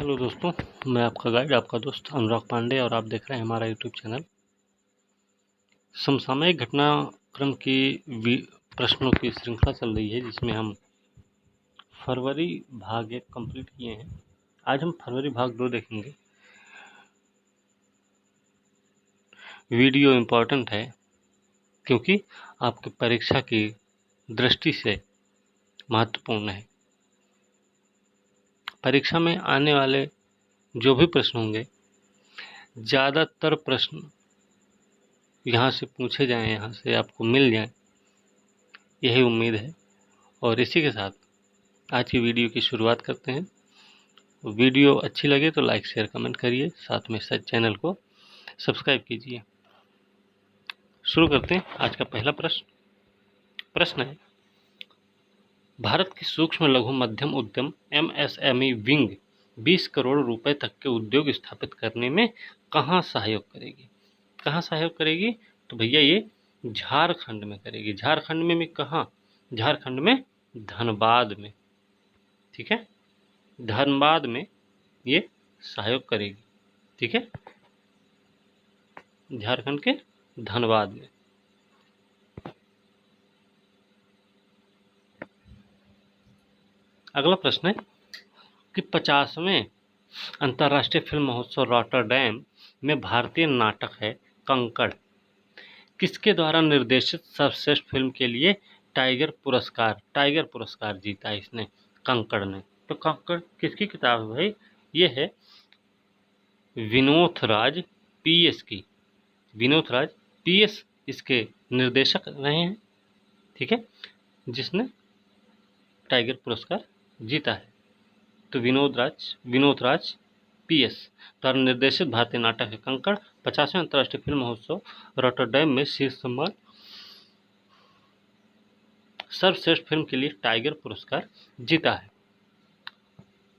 Hello दोस्तों, मैं आपका गाइड, आपका दोस्त अनुराग पांडे और आप देख रहे हैं हमारा यूट्यूब चैनल। समसामयिक घटनाक्रम की प्रश्नों की श्रृंखला चल रही है, जिसमें हम फरवरी भाग 1 कंप्लीट किए हैं। आज हम फरवरी भाग 2 देखेंगे। वीडियो इम्पोर्टेंट है क्योंकि आपकी परीक्षा की दृष्टि से महत्वपूर्ण है। परीक्षा में आने वाले जो भी प्रश्न होंगे, ज़्यादातर प्रश्न यहाँ से पूछे जाएं, यहाँ से आपको मिल जाएं, यही उम्मीद है। और इसी के साथ आज की वीडियो की शुरुआत करते हैं। वीडियो अच्छी लगे तो लाइक शेयर कमेंट करिए, साथ में चैनल को सब्सक्राइब कीजिए। शुरू करते हैं। आज का पहला प्रश्न है, भारत की सूक्ष्म लघु मध्यम उद्यम MSME विंग 20 करोड़ रुपए तक के उद्योग स्थापित करने में कहाँ सहयोग करेगी? कहाँ सहयोग करेगी? तो भैया ये झारखंड में करेगी। झारखंड में कहाँ? झारखंड में धनबाद में। ठीक है, धनबाद में ये सहयोग करेगी। ठीक है, झारखंड के धनबाद में। अगला प्रश्न है कि 50वें अंतर्राष्ट्रीय फिल्म महोत्सव रॉटरडैम में भारतीय नाटक है कंकड़ किसके द्वारा निर्देशित सर्वश्रेष्ठ फिल्म के लिए टाइगर पुरस्कार जीता इसने, कंकड़ ने। तो कंकड़ किसकी किताब है भाई? ये है विनोद राज PS की। विनोद राज PS इसके निर्देशक रहे हैं। ठीक है, जिसने टाइगर पुरस्कार जीता है। तो विनोद राज PS द्वारा निर्देशित भारतीय नाटक है कंकड़ 50वें अंतर्राष्ट्रीय फिल्म महोत्सव रॉटरडैम में शीर्ष सम्मान सर्वश्रेष्ठ फिल्म के लिए टाइगर पुरस्कार जीता है।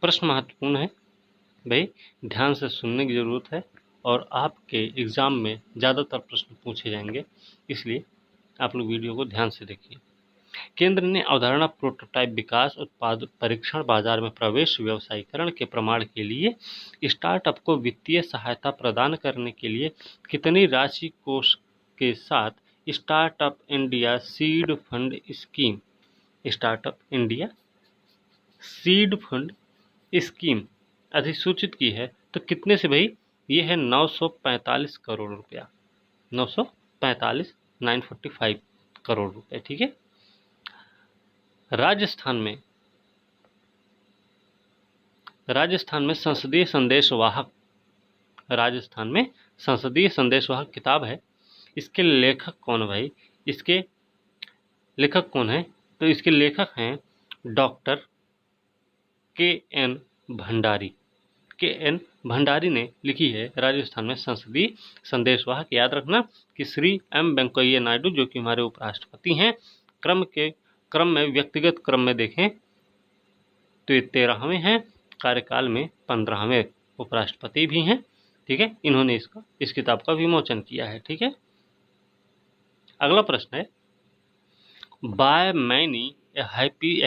प्रश्न महत्वपूर्ण है भाई, ध्यान से सुनने की जरूरत है और आपके एग्जाम में ज़्यादातर प्रश्न पूछे जाएंगे, इसलिए आप लोग वीडियो को ध्यान से देखिए। केंद्र ने अवधारणा प्रोटोटाइप विकास उत्पाद परीक्षण बाजार में प्रवेश व्यवसायीकरण के प्रमाण के लिए स्टार्टअप को वित्तीय सहायता प्रदान करने के लिए कितनी राशि कोष के साथ startup India seed fund scheme अधिसूचित की है? तो कितने से भाई? ये है 945 करोड़ रुपया। 945 करोड़ रुपए। ठीक है, राजस्थान में संसदीय संदेशवाहक किताब है। इसके लेखक कौन भाई? इसके लेखक कौन है? तो इसके लेखक हैं डॉक्टर KN भंडारी ने लिखी है राजस्थान में संसदीय संदेशवाहक। याद रखना कि श्री M वेंकैया नायडू, जो कि हमारे उपराष्ट्रपति हैं, क्रम में व्यक्तिगत क्रम में देखें तो ये 13वें हैं, कार्यकाल में 15वें उपराष्ट्रपति भी हैं। ठीक है, इन्होंने इस किताब का विमोचन किया है। ठीक है, अगला प्रश्न है, by many a happy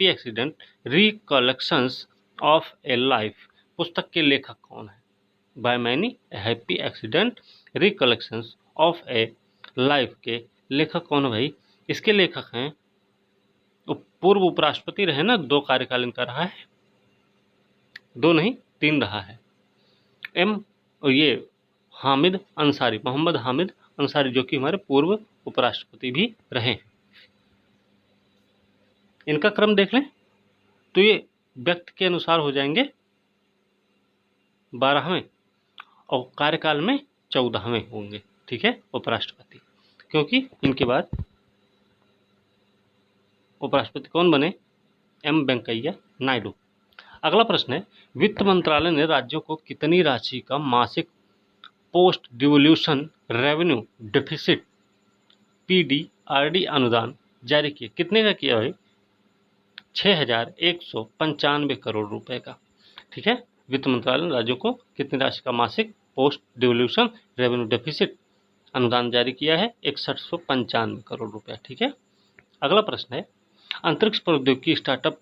accident recollections of A life पुस्तक के लेखक कौन है? By many a happy accident recollections of A life के लेखक कौन है भाई? इसके लेखक हैं, पूर्व उपराष्ट्रपति रहे ना, 2 कार्यकाल इनका रहा है, 2 नहीं 3 रहा है। ये मोहम्मद हामिद अंसारी, जो कि हमारे पूर्व उपराष्ट्रपति भी रहे हैं। इनका क्रम देख लें तो ये व्यक्ति के अनुसार हो जाएंगे 12वें और कार्यकाल में 14वें होंगे। ठीक है, उपराष्ट्रपति, क्योंकि इनके बाद उपराष्ट्रपति कौन बने? M वेंकैया नायडू। अगला प्रश्न है, वित्त मंत्रालय ने राज्यों को कितनी राशि का मासिक post devolution revenue deficit PDRD अनुदान जारी किया? कितने का किया भाई? 6,195 करोड़ रुपए का। ठीक है, वित्त मंत्रालय ने राज्यों को कितनी राशि का मासिक पोस्ट डिवोल्यूशन रेवेन्यू डेफिसिट अनुदान जारी किया है? 6195 करोड़ रुपया। ठीक है, अगला प्रश्न है, अंतरिक्ष प्रौद्योगिकी startup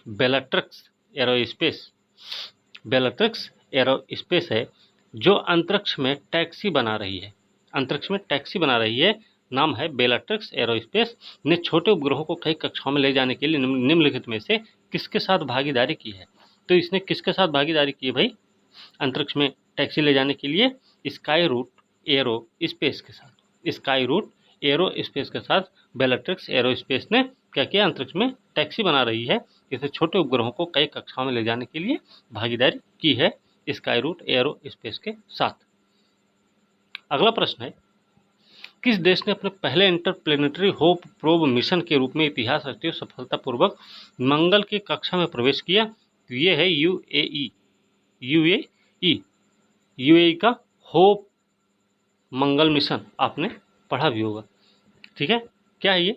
Bellatrix aerospace. Bellatrix aerospace है जो अंतरिक्ष में टैक्सी बना रही है। अंतरिक्ष में टैक्सी बना रही है, नाम है बेलाट्रिक्स एरोस्पेस, ने छोटे उपग्रहों को कई कक्षाओं में ले जाने के लिए निम्नलिखित में से किसके साथ भागीदारी की है? तो इसने किसके साथ भागीदारी की है भाई? अंतरिक्ष में टैक्सी ले जाने के लिए स्काई रूट एरो स्पेस के साथ। स्काई रूट एरो स्पेस के साथ बेलाट्रिक्स एरोस्पेस ने क्या किया? अंतरिक्ष में टैक्सी बना रही है, इसे छोटे उपग्रहों को कई कक्षाओं में ले जाने के लिए भागीदारी की है स्काई रूट एरो स्पेस के साथ। अगला प्रश्न है, किस देश ने अपने पहले इंटरप्लेनेटरी होप प्रोब मिशन के रूप में इतिहास रचते हुए सफलतापूर्वक मंगल की कक्षा में प्रवेश किया? तो ये है यूएई। यूएई का होप मंगल मिशन आपने पढ़ा भी होगा, ठीक है। क्या है ये?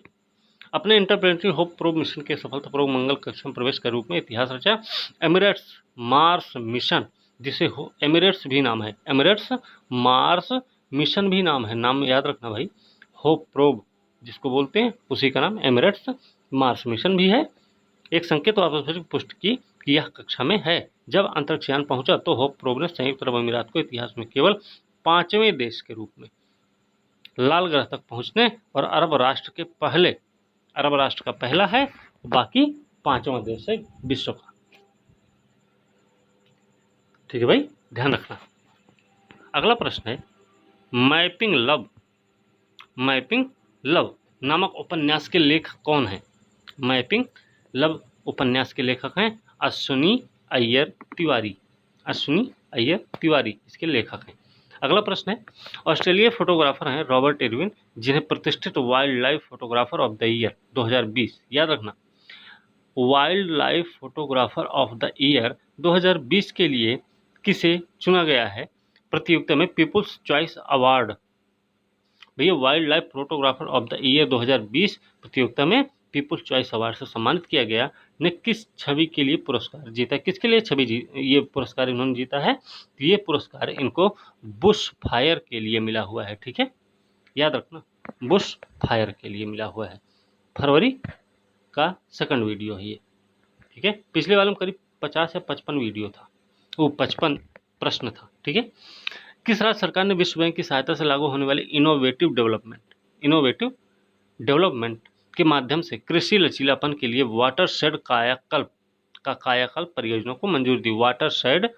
अपने इंटरप्लेनेटरी होप प्रोब मिशन के सफलतापूर्वक मंगल कक्षा में प्रवेश के रूप में इतिहास रचा एमिरेट्स मार्स मिशन, जिसे एमिरेट्स भी नाम है, एमिरेट्स मार्स मिशन भी नाम है, नाम याद रखना भाई। होप प्रोब जिसको बोलते हैं उसी का नाम एमिरेट्स मार्स मिशन भी है। एक संकेत तो आपने पुष्टि की कि यह कक्षा में है। जब अंतरिक्षयान पहुंचा तो होप प्रोब ने संयुक्त अरब अमीरात को इतिहास में केवल 5वें देश के रूप में लाल ग्रह तक पहुंचने और अरब राष्ट्र का पहला है, बाकी 5वां देश है विश्व का। ठीक है भाई, ध्यान रखना। अगला प्रश्न है, मैपिंग लव नामक उपन्यास के लेखक कौन है? मैपिंग लव उपन्यास के लेखक हैं अश्विनी अय्यर तिवारी। अश्विनी अय्यर तिवारी इसके लेखक हैं। अगला प्रश्न है, ऑस्ट्रेलियाई फोटोग्राफर हैं रॉबर्ट इरविन, जिन्हें प्रतिष्ठित wild life photographer of the year 2020, याद रखना, wild life photographer of the year 2020 के लिए किसे चुना गया है प्रतियोगिता में पीपुल्स चॉइस अवार्ड? भैया wild life photographer of the year 2020 प्रतियोगिता में पीपुल्स चॉइस अवार्ड से सम्मानित किया गया ने किस छवि के लिए पुरस्कार जीता? किसके लिए ये पुरस्कार इन्होंने जीता है? तो ये पुरस्कार इनको बुश फायर के लिए मिला हुआ है, ठीक है, याद रखना, बुश फायर के लिए मिला हुआ है। फरवरी का सेकंड वीडियो है ये, ठीक है। पिछले वाले में करीब 50 या 55 वीडियो था, वो 55 प्रश्न था, ठीक है। किस राज्य सरकार ने विश्व बैंक की सहायता से लागू होने वाले इनोवेटिव डेवलपमेंट के माध्यम से कृषि लचीलापन के लिए वाटरशेड कायाकल्प परियोजना को मंजूरी दी? वाटरशेड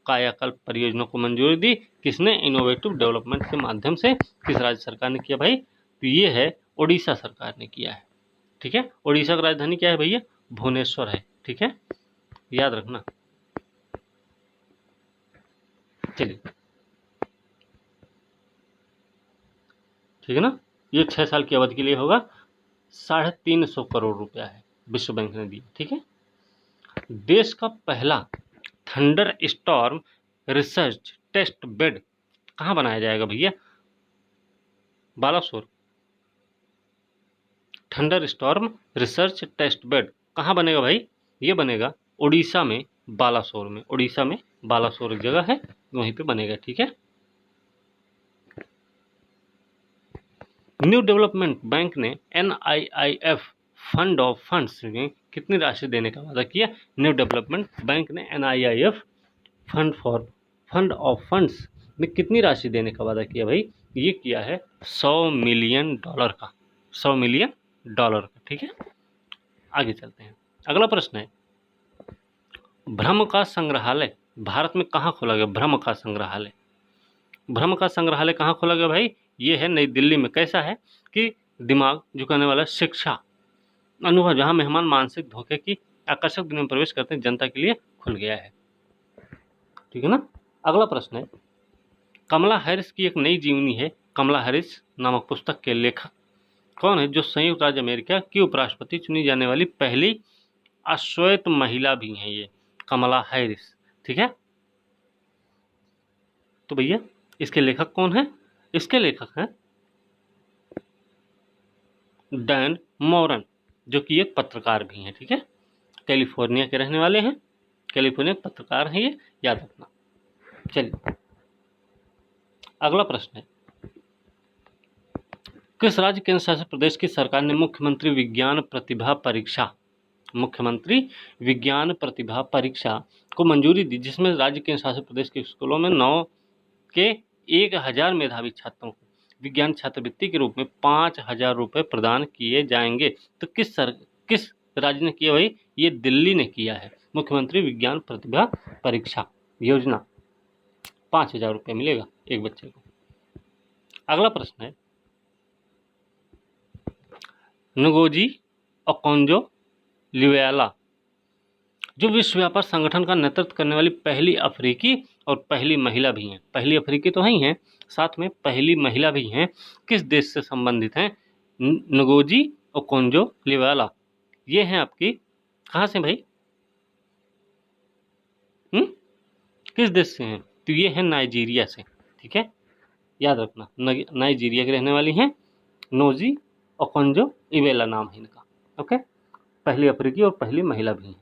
कायाकल्प परियोजना को मंजूरी दी किसने? इनोवेटिव डेवलपमेंट के माध्यम से किस राज्य सरकार ने किया भाई? तो ये है ओडिशा सरकार ने किया है, ठीक है। ओडिशा की राजधानी क्या है भैया? भुवनेश्वर है, ठीक है, याद रखना। चलिए, ठीक है ना। ये 6 साल की अवधि के लिए होगा, 350 करोड़ रुपया है विश्व बैंक ने दिया, ठीक है। देश का पहला thunderstorm research test bed कहाँ बनाया जाएगा भैया? Balasore. Thunderstorm research test bed कहाँ बनेगा भाई? ये बनेगा उड़ीसा में बालासोर में। उड़ीसा में बालासोर एक जगह है, वहीं पे बनेगा, ठीक है। न्यू डेवलपमेंट बैंक ने NIIF फंड ऑफ फंड्स में कितनी राशि देने का वादा किया? न्यू डेवलपमेंट बैंक ने NIIF फंड ऑफ फंड्स में कितनी राशि देने का वादा किया भाई? ये किया है $100 मिलियन का, $100 मिलियन का, ठीक है। आगे चलते हैं। अगला प्रश्न है, भ्रम का संग्रहालय भारत में कहाँ खोला गया? भ्रम का संग्रहालय कहाँ खोला गया भाई? ये है नई दिल्ली में। कैसा है कि दिमाग झुकाने वाला शिक्षा अनुभव, जहां मेहमान मानसिक धोखे की आकर्षक दुनिया में प्रवेश करते हैं, जनता के लिए खुल गया है, ठीक है ना। अगला प्रश्न है, कमला हैरिस की एक नई जीवनी है कमला हैरिस नामक पुस्तक के लेखक कौन है, जो संयुक्त राज्य अमेरिका की उपराष्ट्रपति चुनी जाने वाली पहली अश्वेत महिला भी हैं? ये कमला हैरिस, ठीक है। तो भैया इसके लेखक कौन है? इसके लेखक हैं डैन मॉरन, जो कि एक पत्रकार भी हैं, ठीक है, कैलिफोर्निया के रहने वाले हैं, कैलिफोर्निया के पत्रकार हैं ये, याद रखना। चलिए, अगला प्रश्न है, किस राज्य केंद्र शासित प्रदेश की सरकार ने मुख्यमंत्री विज्ञान प्रतिभा परीक्षा मुख्यमंत्री विज्ञान प्रतिभा परीक्षा को मंजूरी दी, जिसमें राज्य केंद्र शासित प्रदेश के स्कूलों में 9 के 1000 मेधावी छात्रों को विज्ञान छात्रवृत्ति के रूप में 5000 रुपये प्रदान किए जाएंगे। तो किस राज्य ने किया भाई? ये दिल्ली ने किया है। मुख्यमंत्री विज्ञान प्रतिभा परीक्षा योजना, 5000 रुपये मिलेगा एक बच्चे को। अगला प्रश्न है, नगोजी ओकोंजो-इवेला जो विश्व व्यापार संगठन का नेतृत्व करने वाली पहली अफ्रीकी और पहली महिला भी हैं। पहली अफ्रीकी तो है ही हैं, साथ में पहली महिला भी हैं। किस देश से संबंधित हैं? नगोजी ओकोंजो-इवेला ये हैं आपकी, कहाँ से भाई? किस देश से हैं? तो ये है नाइजीरिया से। ठीक है, याद रखना, नाइजीरिया के रहने वाली हैं। नोजी ओकोंजो-इवेला नाम है इनका। ओके, पहली अफ्रीकी और पहली महिला भी हैं।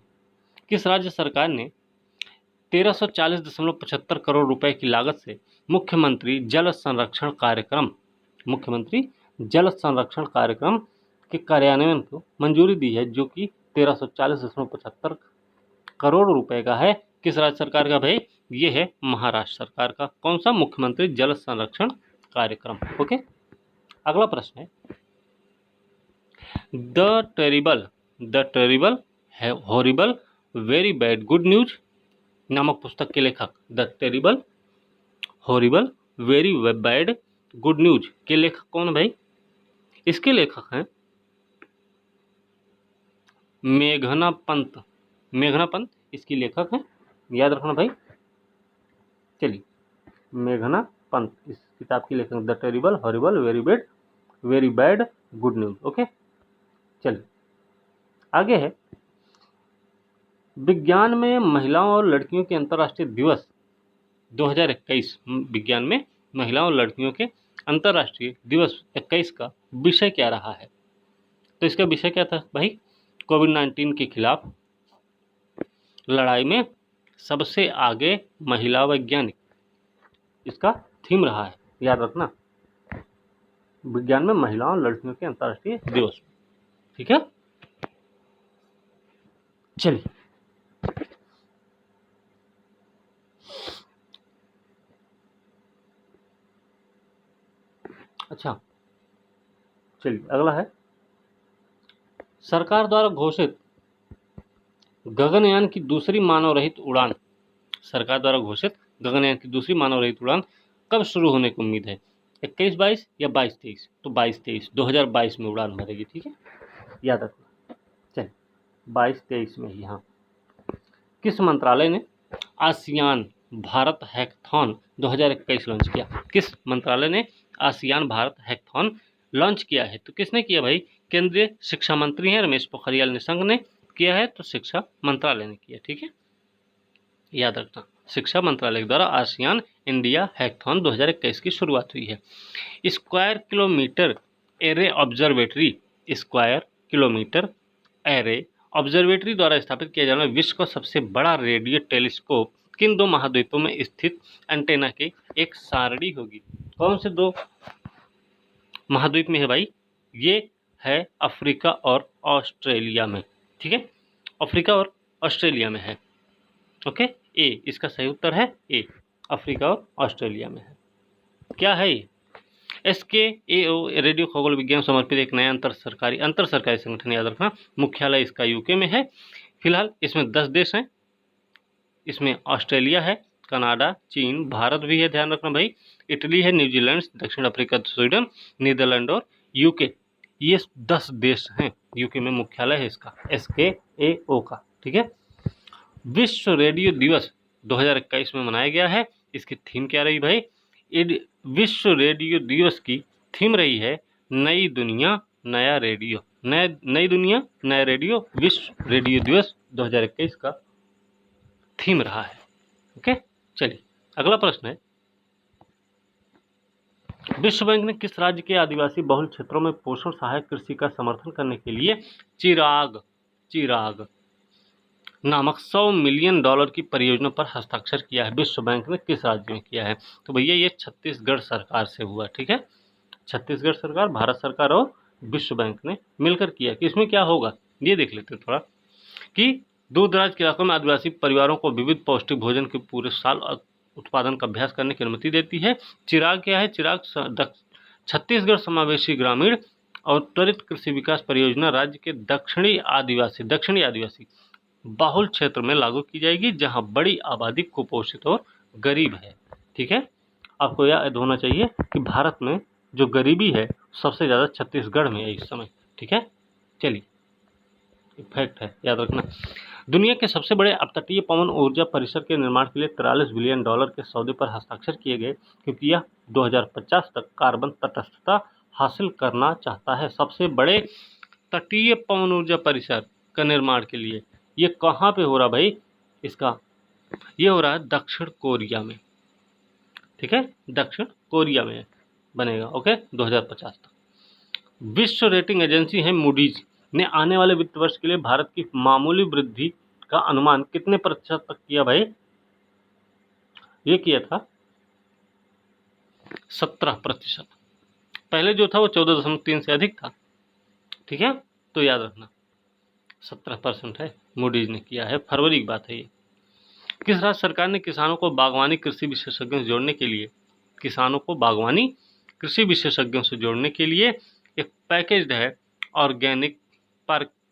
किस राज्य सरकार ने 1340.75 करोड़ रुपए की लागत से मुख्यमंत्री जल संरक्षण कार्यक्रम के कार्यान्वयन को मंजूरी दी है, जो कि 1340.75 करोड़ रुपए का है? किस राज्य सरकार का भाई? ये है महाराष्ट्र सरकार का। कौन सा? मुख्यमंत्री जल संरक्षण कार्यक्रम। ओके, अगला प्रश्न है, the terrible horrible very bad good news नामक पुस्तक के लेखक, the terrible horrible very bad good news के लेखक कौन है भाई? इसके लेखक हैं मेघना पंत इसकी लेखक है, याद रखना भाई। चलिए, मेघना पंत इस किताब की लेखक, the terrible horrible very bad good news. Okay, चलिए आगे है, विज्ञान में महिलाओं और लड़कियों के अंतर्राष्ट्रीय दिवस 2021, विज्ञान में महिलाओं और लड़कियों के अंतर्राष्ट्रीय दिवस 21 का विषय क्या रहा है? तो इसका विषय क्या था भाई? कोविड-19 के खिलाफ लड़ाई में सबसे आगे महिला वैज्ञानिक, इसका थीम रहा है, याद रखना, विज्ञान में महिलाओं और लड़कियों के अंतर्राष्ट्रीय दिवस। ठीक है, चलिए अच्छा, चलिए अगला है, सरकार द्वारा घोषित गगनयान की दूसरी मानव रहित उड़ान, सरकार द्वारा घोषित गगनयान की दूसरी मानव रहित उड़ान कब शुरू होने की उम्मीद है? 21-22 या 22-23? तो 22-23, 2022 में उड़ान भरेगी। ठीक है, याद रखना। चलिए 22-23 में ही। हाँ, किस मंत्रालय ने आसियान भारत हैकाथॉन 2021 लॉन्च किया? किस मंत्रालय ने आसियान भारत हैकाथॉन लॉन्च किया है? तो किसने किया भाई? केंद्रीय शिक्षा मंत्री हैं रमेश पोखरियाल निशंक ने किया है, तो शिक्षा मंत्रालय ने किया। ठीक है, याद रखना, शिक्षा मंत्रालय द्वारा आसियान इंडिया हैकाथॉन 2021 की शुरुआत हुई है। स्क्वायर किलोमीटर एरे ऑब्जर्वेटरी द्वारा स्थापित किया जाने वाला विश्व का सबसे बड़ा रेडियो टेलीस्कोप किन दो महाद्वीपों में स्थित एंटेना की एक सारणी होगी? कौन से दो महाद्वीप में है भाई? ये है अफ्रीका और ऑस्ट्रेलिया में। ठीक है, अफ्रीका और ऑस्ट्रेलिया में है। ओके, ए इसका सही उत्तर है, ए अफ्रीका और ऑस्ट्रेलिया में है। क्या है ये? SKAO रेडियो खगोल विज्ञान समर्पित एक नया अंतर सरकारी संगठन, याद रखना, मुख्यालय इसका यूके में है। फिलहाल इसमें 10 देश हैं, इसमें ऑस्ट्रेलिया है, कनाडा, चीन, भारत भी है, ध्यान रखना भाई, इटली है, न्यूजीलैंड, दक्षिण अफ्रीका, स्वीडन, नीदरलैंड और यूके, ये 10 देश हैं। यूके में मुख्यालय है इसका, SKAO का। ठीक है, विश्व रेडियो दिवस 2021 में मनाया गया है। इसकी थीम क्या रही भाई? विश्व रेडियो दिवस की थीम रही है नई दुनिया नया रेडियो। नई दुनिया नया रेडियो विश्व रेडियो दिवस 2021 का थीम रहा है। ओके, चलिए अगला प्रश्न है, विश्व बैंक ने किस राज्य के आदिवासी बहुल क्षेत्रों में पोषण सहायक कृषि का समर्थन करने के लिए चिराग नामक $100 मिलियन की परियोजना पर हस्ताक्षर किया है? विश्व बैंक ने किस राज्य में किया है? तो भैया ये छत्तीसगढ़ सरकार से हुआ। ठीक है, छत्तीसगढ़ सरकार, भारत सरकार और विश्व बैंक ने मिलकर किया। कि इसमें क्या होगा ये देख लेते हैं थोड़ा। कि दूर दराज के इलाकों में आदिवासी परिवारों को विविध पौष्टिक भोजन के पूरे साल उत्पादन का अभ्यास करने की अनुमति देती है। चिराग क्या है? चिराग छत्तीसगढ़ समावेशी ग्रामीण और त्वरित कृषि विकास परियोजना राज्य के दक्षिणी आदिवासी बाहुल क्षेत्र में लागू की जाएगी, जहां बड़ी आबादी कुपोषित और गरीब है। ठीक है, आपको याद होना चाहिए कि भारत में जो गरीबी है सबसे ज़्यादा छत्तीसगढ़ में है इस समय। ठीक है, चलिए, फैक्ट है, याद रखना। दुनिया के सबसे बड़े अपतटीय पवन ऊर्जा परिसर के निर्माण के लिए $43 बिलियन के सौदे पर हस्ताक्षर किए गए, क्योंकि यह 2050 तक कार्बन तटस्थता हासिल करना चाहता है। सबसे बड़े तटीय पवन ऊर्जा परिसर का निर्माण के लिए ये कहाँ पे हो रहा भाई? इसका ये हो रहा है दक्षिण कोरिया में। ठीक है, दक्षिण कोरिया में बनेगा। ओके, 2050 तक। विश्व रेटिंग एजेंसी है मूडीज ने आने वाले वित्त वर्ष के लिए भारत की मामूली वृद्धि का अनुमान कितने प्रतिशत तक किया भाई? ये किया था 17%। पहले जो था वो 14.3 से अधिक था। ठीक है, तो याद रखना 17% है, मूडीज ने किया है। फरवरी की बात है ये। किस राज्य सरकार ने किसानों को बागवानी कृषि विशेषज्ञों से जोड़ने के लिए एक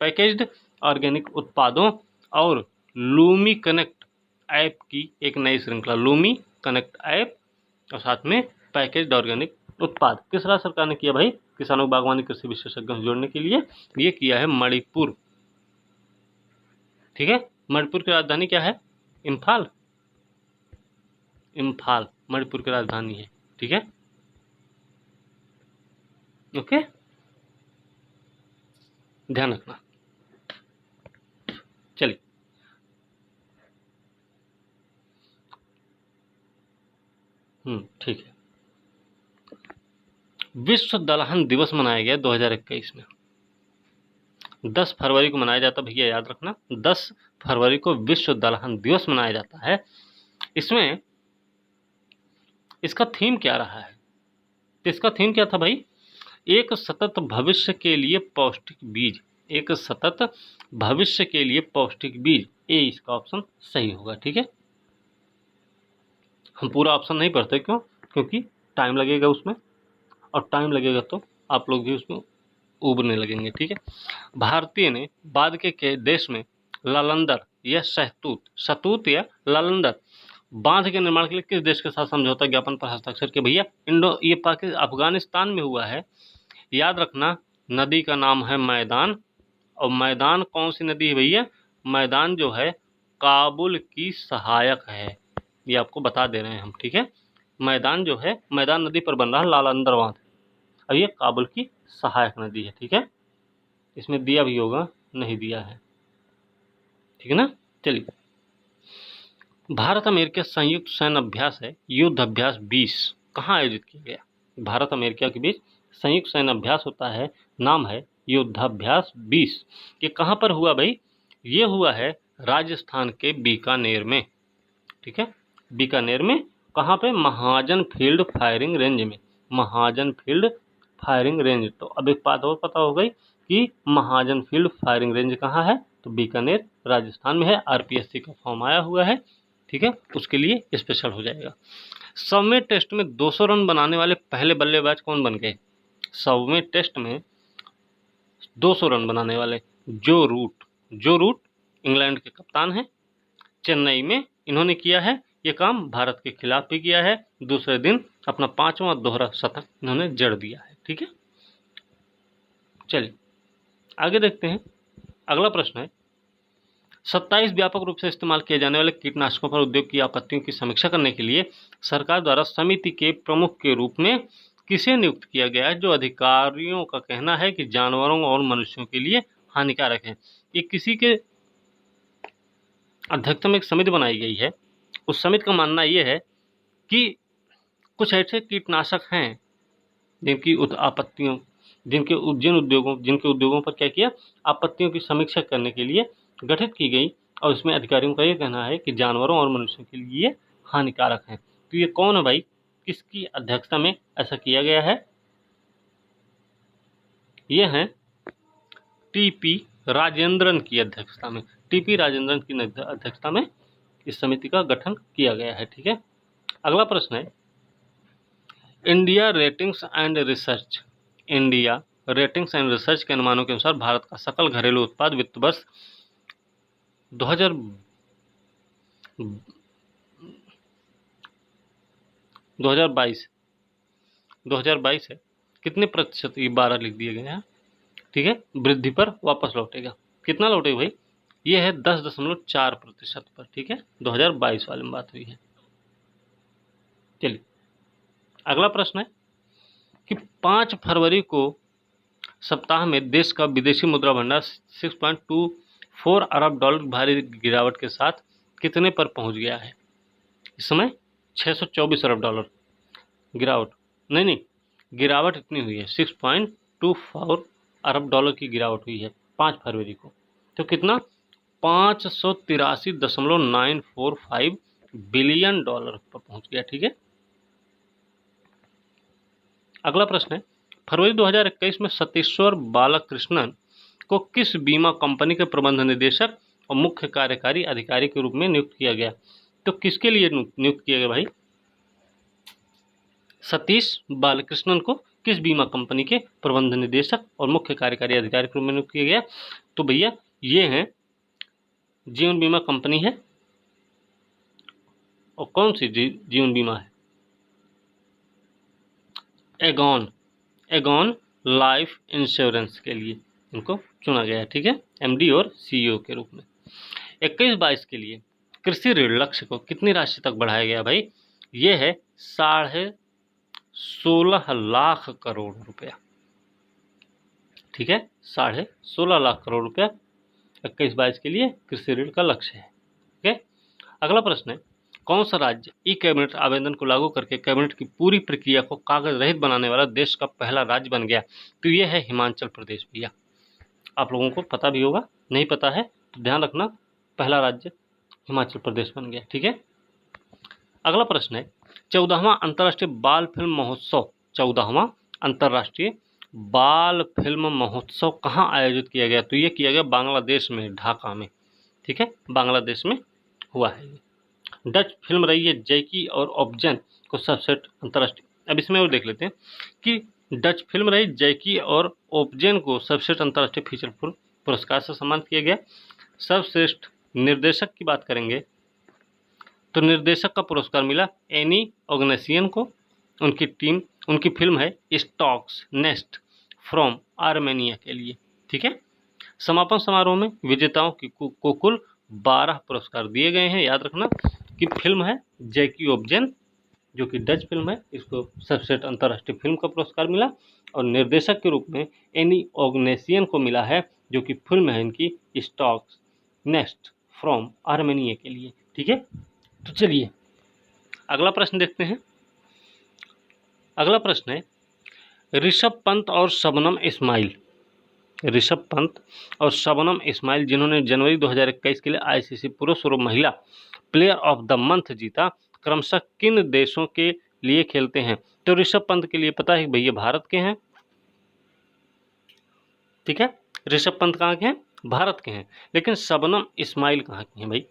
पैकेज्ड ऑर्गेनिक उत्पादों और लूमी कनेक्ट ऐप की एक नई श्रृंखला, लूमी कनेक्ट ऐप और साथ में पैकेज्ड ऑर्गेनिक उत्पाद, किस राज्य सरकार ने किया भाई? किसानों को बागवानी कृषि विशेषज्ञों से जोड़ने के लिए ये किया है मणिपुर। ठीक है, मणिपुर की राजधानी क्या है? इम्फाल मणिपुर की राजधानी है। ठीक है, ओके, ध्यान रखना। चलिए, ठीक है। विश्व दलहन दिवस मनाया गया 2021 में। 10 फरवरी को मनाया जाता है भैया, याद रखना, 10 फरवरी को विश्व दलहन दिवस मनाया जाता है। इसमें इसका थीम क्या रहा है? तो इसका थीम क्या था भाई? एक सतत भविष्य के लिए पौष्टिक बीज। एक सतत भविष्य के लिए पौष्टिक बीज, ए इसका ऑप्शन सही होगा। ठीक है, हम पूरा ऑप्शन नहीं पढ़ते, क्यों? क्योंकि टाइम लगेगा उसमें, और टाइम लगेगा तो आप लोग भी उसमें उबरने लगेंगे। ठीक है, भारतीय ने बाद के देश में लालंदर या शहतूत या लालंदर बांध के निर्माण के लिए किस देश के साथ समझौता ज्ञापन पर हस्ताक्षर किया भैया? ये अफगानिस्तान में हुआ है। याद रखना, नदी का नाम है मैदान, और मैदान कौन सी नदी है भैया? मैदान जो है काबुल की सहायक है, ये आपको बता दे रहे हैं हम। ठीक है, मैदान जो है मैदान नदी पर बन रहा है लालंदर बांध, और ये काबुल की सहायक नदी है। ठीक है, इसमें दिया भी होगा, नहीं दिया है। ठीक है ना, चलिए। भारत अमेरिका संयुक्त सैन्य अभ्यास है युद्ध अभ्यास 20 कहाँ आयोजित किया गया? भारत अमेरिका के बीच संयुक्त सैन्य अभ्यास होता है, नाम है युद्धाभ्यास 20। ये कहाँ पर हुआ भाई? ये हुआ है राजस्थान के बीकानेर में। ठीक है, बीकानेर में। कहाँ पे? महाजन फील्ड फायरिंग रेंज में। महाजन फील्ड फायरिंग रेंज। तो अब एक बात और पता हो गई कि महाजन फील्ड फायरिंग रेंज कहाँ है, तो बीकानेर राजस्थान में है। आरपीएससी का फॉर्म आया हुआ है। ठीक है, उसके लिए स्पेशल हो जाएगा। 100वें टेस्ट में 200 रन बनाने वाले पहले बल्लेबाज कौन बन गए? 100वें टेस्ट में 200 रन बनाने वाले जो रूट इंग्लैंड के कप्तान हैं। चेन्नई में इन्होंने किया है ये काम, भारत के खिलाफ भी किया है। दूसरे दिन अपना 5वां दोहरा शतक इन्होंने जड़ दिया है। ठीक है, चलिए आगे देखते हैं। अगला प्रश्न है, 27 व्यापक रूप से इस्तेमाल किए जाने वाले कीटनाशकों पर उद्योग की आपत्तियों की समीक्षा करने के लिए सरकार द्वारा समिति के प्रमुख के रूप में किसे नियुक्त किया गया है, जो अधिकारियों का कहना है कि जानवरों और मनुष्यों के लिए हानिकारक है? ये किसी के अध्यक्षता में एक समिति बनाई गई है। उस समिति का मानना यह है कि कुछ ऐसे कीटनाशक हैं जिनकी आपत्तियों जिनके उद्योगों पर क्या किया, आपत्तियों की समीक्षा करने के लिए गठित की गई, और इसमें अधिकारियों का ये कहना है कि जानवरों और मनुष्यों के लिए हानिकारक है। तो ये कौन है भाई? किसकी अध्यक्षता में ऐसा किया गया है? ये हैं टीपी राजेंद्रन की अध्यक्षता में, टीपी राजेंद्रन की अध्यक्षता में इस समिति का गठन किया गया है। ठीक है, अगला प्रश्न है, India ratings and research, India ratings and research के अनुमानों के अनुसार भारत का सकल घरेलू उत्पाद वित्त वर्ष 2022 है, कितने प्रतिशत, ये 12 लिख दिए गए हैं, ठीक है, वृद्धि पर वापस लौटेगा। कितना लौटेगा भाई, ये है 10.4% पर। ठीक है, 2022 वाले में बात हुई है। चलिए अगला प्रश्न है कि 5 फरवरी को सप्ताह में देश का विदेशी मुद्रा भंडार 6.24 अरब डॉलर की भारी गिरावट के साथ कितने पर पहुंच गया है? इस समय 624 अरब डॉलर गिरावट, नहीं गिरावट इतनी हुई है, 6.24 अरब डॉलर की गिरावट हुई है 5 फरवरी को। तो कितना, 583.945 बिलियन डॉलर पर पहुंच गया। ठीक है, अगला प्रश्न है, फरवरी 2021 में सतीश्वर बालकृष्णन को किस बीमा कंपनी के प्रबंध निदेशक और मुख्य कार्यकारी अधिकारी के रूप में नियुक्त किया गया? तो किसके लिए नियुक्त किया गया भाई? सतीश बालकृष्णन को किस बीमा कंपनी के प्रबंध निदेशक और मुख्य कार्यकारी अधिकारी के रूप में नियुक्त किया गया? तो भैया ये है, जीवन बीमा कंपनी है, और कौन सी जीवन बीमा है? एगॉन लाइफ इंश्योरेंस के लिए इनको चुना गया है। ठीक है, एमडी और सीईओ के रूप में। 21-22 के लिए कृषि ऋण लक्ष्य को कितनी राशि तक बढ़ाया गया भाई? ये है 16.5 लाख करोड़ रुपया। ठीक है, 16.5 लाख करोड़ रुपया 21-22 के लिए कृषि ऋण का लक्ष्य है। ठीक है, अगला प्रश्न है, कौन सा राज्य ई कैबिनेट आवेदन को लागू करके कैबिनेट की पूरी प्रक्रिया को कागज रहित बनाने वाला देश का पहला राज्य बन गया? तो ये है हिमाचल प्रदेश। भैया आप लोगों को पता भी होगा, नहीं पता है तो ध्यान रखना, पहला राज्य हिमाचल प्रदेश बन गया। ठीक है, अगला प्रश्न है, 14वां अंतर्राष्ट्रीय बाल फिल्म महोत्सव, 14वां अंतर्राष्ट्रीय बाल फिल्म महोत्सव कहाँ आयोजित किया गया? तो ये किया गया बांग्लादेश में, ढाका में। ठीक है, बांग्लादेश में हुआ है। डच फिल्म रही है जैकी और ओब्जेन को सर्वश्रेष्ठ अंतर्राष्ट्रीय, अब इसमें और देख लेते हैं कि डच फिल्म रही जैकी और ओब्जेन को सर्वश्रेष्ठ अंतर्राष्ट्रीय फीचर फिल्म पुरस्कार से सम्मानित किया गया। सर्वश्रेष्ठ निर्देशक की बात करेंगे तो निर्देशक का पुरस्कार मिला एनी ओग्नेसियन को, उनकी फिल्म है स्टॉक्स नेस्ट फ्रॉम आर्मेनिया के लिए। ठीक है, समापन समारोह में विजेताओं को कुल 12 पुरस्कार दिए गए हैं। याद रखना कि फिल्म है जैकी ओब्जेन जो कि डच फिल्म है, इसको सर्वश्रेष्ठ अंतर्राष्ट्रीय फिल्म का पुरस्कार मिला, और निर्देशक के रूप में एनी ओग्नेसियन को मिला है जो कि फिल्म है इनकी स्टॉक्स नेस्ट फ्रॉम आर्मेनिया के लिए। ठीक है, तो चलिए अगला प्रश्न देखते हैं। अगला प्रश्न है, ऋषभ पंत और शबनम इस्माइल, ऋषभ पंत और शबनम इस्माइल जिन्होंने जनवरी 2021 के लिए आईसीसी पुरुष और महिला प्लेयर ऑफ द मंथ जीता, क्रमशः किन देशों के लिए खेलते हैं? तो ऋषभ पंत के लिए पता है भैया भारत के हैं। ठीक है, ऋषभ पंत कहाँ के हैं? भारत के हैं। लेकिन शबनम इस्माइल कहाँ की हैं भाई?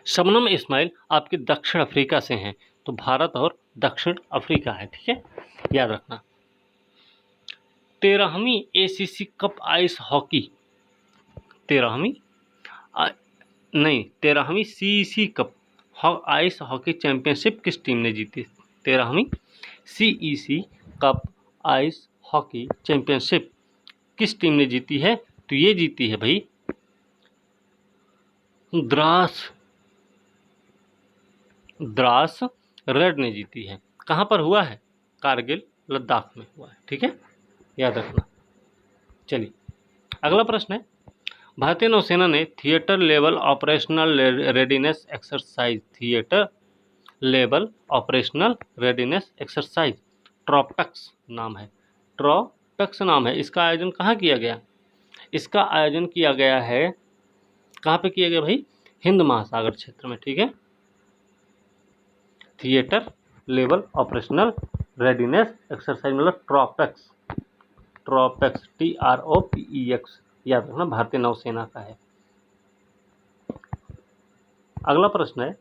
शबनम इस्माइल आपके दक्षिण अफ्रीका से हैं, तो भारत और दक्षिण अफ्रीका है। ठीक है, याद रखना। 13वीं एसीसी कप आइस हॉकी, 13वीं CEC cup ice hockey championship किस टीम ने जीती? 13वीं CEC cup ice hockey championship किस टीम ने जीती है? तो ये जीती है भाई द्रास रेड ने जीती है। कहाँ पर हुआ है? कारगिल लद्दाख में हुआ है। ठीक है, याद रखना। चलिए अगला प्रश्न है, भारतीय नौसेना ने theatre level operational readiness exercise, theatre level operational readiness exercise TROPEX नाम है, ट्रॉपेक्स नाम है, इसका आयोजन कहाँ किया गया? इसका आयोजन किया गया है, कहाँ पे किया गया भाई? हिंद महासागर क्षेत्र में। ठीक है, theatre level operational readiness exercise मतलब ट्रॉपेक्स, TROPEX याद रखना भारतीय नौसेना का है। अगला प्रश्न है,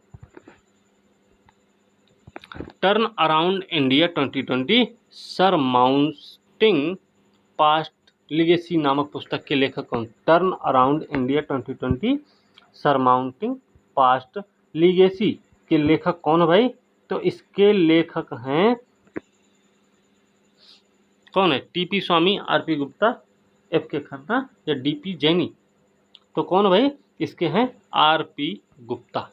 turn around India 2020 surmounting past legacy नामक पुस्तक के लेखक कौन? Turn around India 2020 surmounting past legacy के लेखक कौन है भाई? तो इसके लेखक हैं, कौन है? टीपी स्वामी, आरपी गुप्ता, एफ के खन्ना या डीपी जैनी? तो कौन भाई? इसके हैं RP Gupta.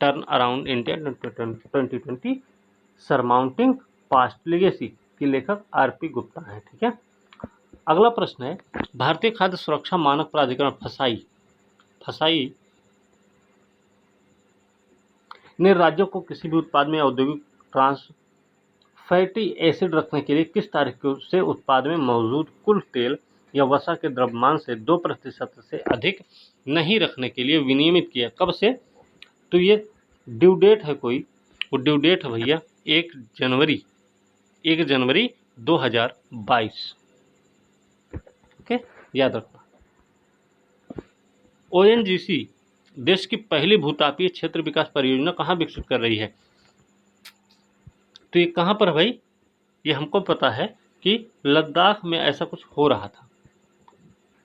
Turn around India 2020 surmounting past legacy के लेखक आरपी गुप्ता हैं। ठीक है। अगला प्रश्न है, भारतीय खाद्य सुरक्षा मानक प्राधिकरण फसाई ने राज्यों को किसी भी उत्पाद में औद्योगिक ट्रांस फैटी एसिड रखने के लिए किस तारीख से उत्पाद में मौजूद कुल तेल या वसा के द्रव्यमान से 2% से अधिक नहीं रखने के लिए विनियमित किया? कब से? तो ये ड्यू डेट है कोई, वो ड्यू डेट है भैया 1 जनवरी 2022। ओके, याद रखना। ओएनजीसी देश की पहली भूतापीय क्षेत्र विकास परियोजना कहाँ विकसित कर रही है? तो ये कहाँ पर भाई? ये हमको पता है कि लद्दाख में ऐसा कुछ हो रहा था।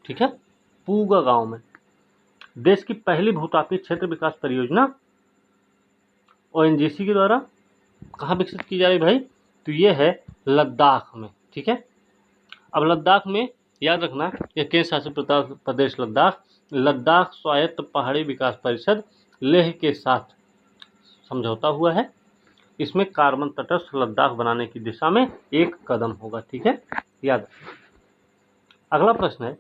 ठीक है, पूगा गांव में देश की पहली भूतापीय क्षेत्र विकास परियोजना ओएनजीसी के द्वारा कहाँ विकसित की जा रही भाई? तो ये है लद्दाख में। ठीक है, अब लद्दाख में याद रखना, यह केंद्र शासित प्रदेश लद्दाख स्वायत्त पहाड़ी विकास परिषद लेह के साथ समझौता हुआ है। इसमें कार्बन तटस्थ लद्दाख बनाने की दिशा में एक कदम होगा। ठीक है, याद रखना। अगला प्रश्न है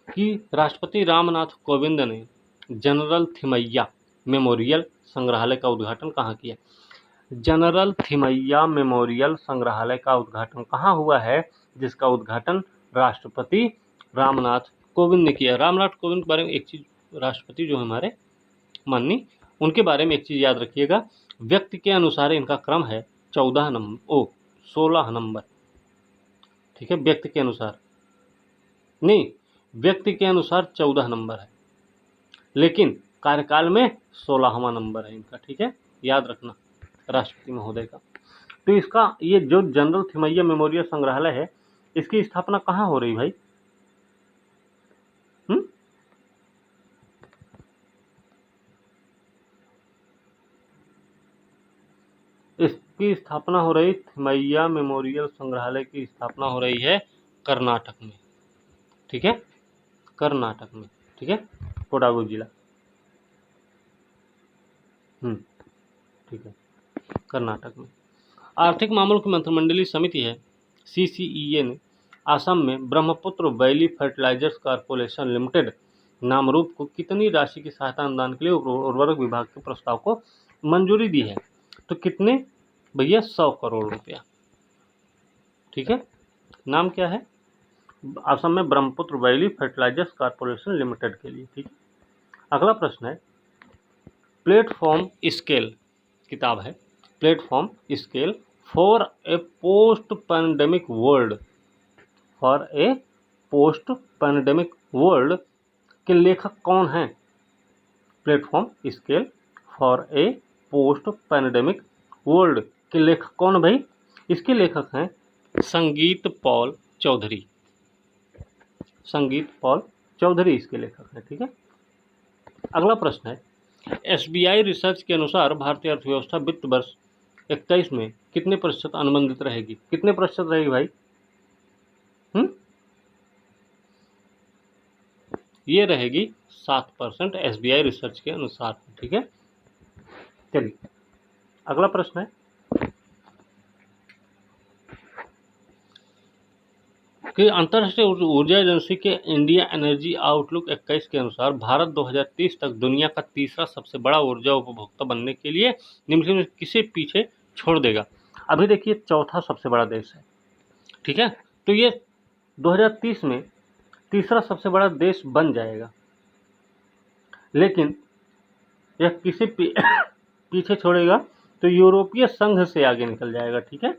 कि राष्ट्रपति रामनाथ कोविंद ने जनरल थिमैया मेमोरियल संग्रहालय का उद्घाटन कहाँ किया? जनरल थिमैया मेमोरियल संग्रहालय का उद्घाटन कहाँ हुआ है? जिसका उद्घाटन राष्ट्रपति रामनाथ कोविंद ने किया। रामनाथ कोविंद के बारे में एक चीज, राष्ट्रपति जो हमारे माननीय, उनके बारे में एक चीज याद रखिएगा, व्यक्ति के अनुसार इनका क्रम है 16 नंबर। ठीक है, व्यक्ति के अनुसार नहीं, व्यक्ति के अनुसार 14 नंबर है, लेकिन कार्यकाल में 16वां नंबर है इनका। ठीक है, याद रखना राष्ट्रपति महोदय का। तो इसका ये जो जनरल थिमैया मेमोरियल संग्रहालय है, इसकी स्थापना कहाँ हो रही भाई? इसकी स्थापना हो रही, थिमैया मेमोरियल संग्रहालय की स्थापना हो रही है कर्नाटक में। ठीक है, कर्नाटक में। ठीक है, कोडागु जिला। ठीक है, कर्नाटक में। आर्थिक मामलों की मंत्रिमंडलीय समिति है CCEA ने असम में Brahmaputra Valley Fertilizers Corporation Limited Namrup को कितनी राशि की सहायता अनुदान के लिए उर्वरक विभाग के प्रस्ताव को मंजूरी दी है? तो कितने भैया? 100 करोड़ रुपया। ठीक है, नाम क्या है? असम में Brahmaputra Valley Fertilizers Corporation Limited के लिए। ठीक है, अगला प्रश्न है, प्लेटफॉर्म स्केल किताब है, platform scale for a post pandemic world के लेखक कौन हैं? Platform scale for a post pandemic world के लेखक कौन भाई? इसके लेखक हैं संगीत पॉल चौधरी। इसके लेखक हैं। ठीक है, अगला प्रश्न है, SBI रिसर्च के अनुसार भारतीय अर्थव्यवस्था वित्त वर्ष 21 में कितने प्रतिशत अनुबंधित रहेगी? कितने प्रतिशत रहेगी भाई? ये रहेगी 7% SBI रिसर्च के अनुसार। ठीक है, चलिए अगला प्रश्न है कि अंतर्राष्ट्रीय ऊर्जा एजेंसी के इंडिया एनर्जी आउटलुक 21 के अनुसार भारत 2030 तक दुनिया का तीसरा सबसे बड़ा ऊर्जा उपभोक्ता बनने के लिए निम्नलिखित में किसे पीछे छोड़ देगा? अभी देखिए चौथा सबसे बड़ा देश है। ठीक है, तो ये 2030 में तीसरा सबसे बड़ा देश बन जाएगा, लेकिन यह किसे पीछे छोड़ेगा? तो यूरोपीय संघ से आगे निकल जाएगा। ठीक है,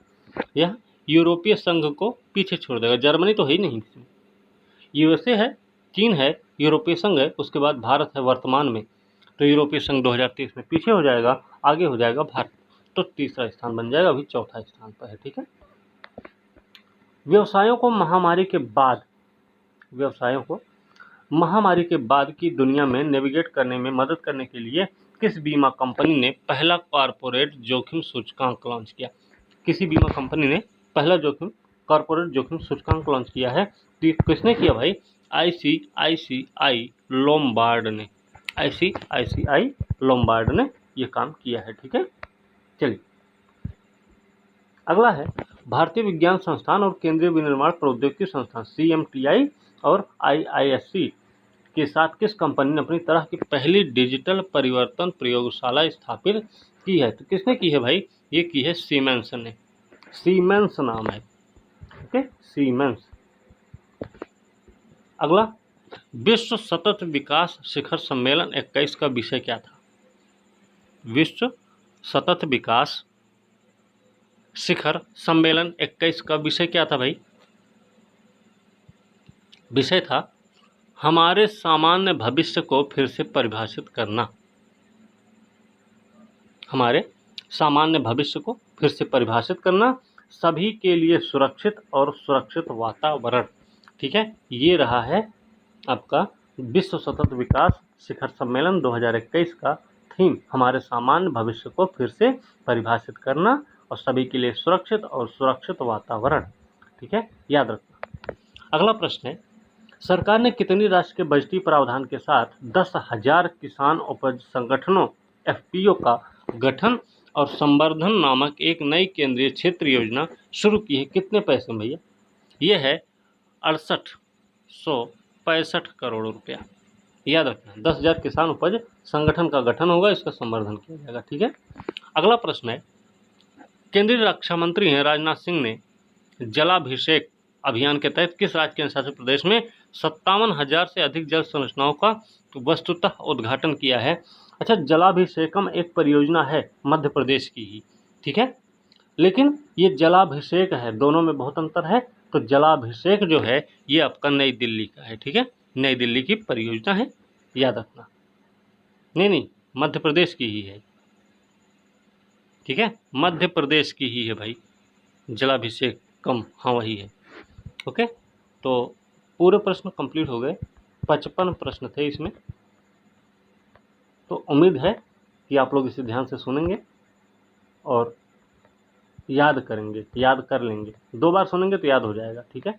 यह यूरोपीय संघ को पीछे छोड़ देगा। जर्मनी तो है ही नहीं इसमें, यूएसए है, चीन है, यूरोपीय संघ है, उसके बाद भारत है वर्तमान में। तो यूरोपीय संघ 2023 में पीछे हो जाएगा, आगे हो जाएगा भारत, तो तीसरा स्थान बन जाएगा, अभी चौथा स्थान पर है। ठीक है। व्यवसायों को महामारी के बाद की दुनिया में नेविगेट करने में मदद करने के लिए किस बीमा कंपनी ने पहला कॉर्पोरेट जोखिम सूचकांक लॉन्च किया? किसी बीमा कंपनी ने पहला कॉर्पोरेट जोखिम सूचकांक लॉन्च किया है। तो किसने किया भाई? आईसीआईसीआई लोम्बार्ड ने। आईसीआईसीआई लोम्बार्ड ने यह काम किया है। ठीक है। चलिए अगला है, भारतीय विज्ञान संस्थान और केंद्रीय विनिर्माण प्रौद्योगिकी संस्थान CMTI और IISc के साथ किस कंपनी ने अपनी तरह की पहली डिजिटल परिवर्तन प्रयोगशाला स्थापित की है? तो किसने की है भाई? ये की है सीमेंस ने। सीमेंस नाम है। Okay, siemens. अगला, विश्व सतत विकास शिखर सम्मेलन 21 का विषय क्या था? विश्व सतत विकास शिखर सम्मेलन 21 का विषय क्या था भाई? विषय था हमारे सामान्य भविष्य को फिर से परिभाषित करना। हमारे सामान्य भविष्य को फिर से परिभाषित करना, सभी के लिए सुरक्षित और सुरक्षित वातावरण। ठीक है, ये रहा है आपका विश्व सतत विकास शिखर सम्मेलन 2021 का थीम, हमारे सामान्य भविष्य को फिर से परिभाषित करना और सभी के लिए सुरक्षित और सुरक्षित वातावरण। ठीक है, याद रखना। अगला प्रश्न है, सरकार ने कितनी राशि के बजटीय प्रावधान के साथ 10,000 किसान उपज संगठनों FPO का गठन और संवर्धन नामक एक नई केंद्रीय क्षेत्र योजना शुरू की है? कितने पैसे में भैया? यह है 6865 करोड़ रुपया। याद रखना, 10,000 किसान उपज संगठन का गठन होगा, इसका संवर्धन किया जाएगा। ठीक है। अगला प्रश्न है, केंद्रीय रक्षा मंत्री हैं राजनाथ सिंह ने जलाभिषेक अभियान के तहत किस राज्य केंद्र शासित प्रदेश में 57,000 से अधिक जल संरचनाओं का वस्तुतः उद्घाटन किया है? अच्छा, जलाभिषेकम एक परियोजना है मध्य प्रदेश की ही। ठीक है, लेकिन ये जलाभिषेक है, दोनों में बहुत अंतर है। तो जलाभिषेक जो है ये आपका नई दिल्ली का है। ठीक है, नई दिल्ली की परियोजना है, याद रखना। नहीं, मध्य प्रदेश की ही है। ठीक है, मध्य प्रदेश की ही है भाई जलाभिषेक कम, हाँ वही है। ओके, तो पूरे प्रश्न कंप्लीट हो गए, 55 प्रश्न थे इसमें। तो उम्मीद है कि आप लोग इसे ध्यान से सुनेंगे और याद करेंगे, याद कर लेंगे। 2 बार सुनेंगे तो याद हो जाएगा। ठीक है,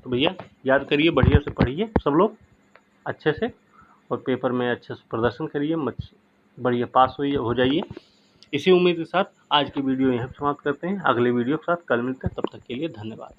तो भैया याद करिए, बढ़िया से पढ़िए सब लोग अच्छे से, और पेपर में अच्छे से प्रदर्शन करिए, बढ़िया पास हो जाइए। इसी उम्मीद के साथ आज की वीडियो यहीं समाप्त करते हैं। अगले वीडियो के साथ कल मिलते हैं, तब तक के लिए धन्यवाद।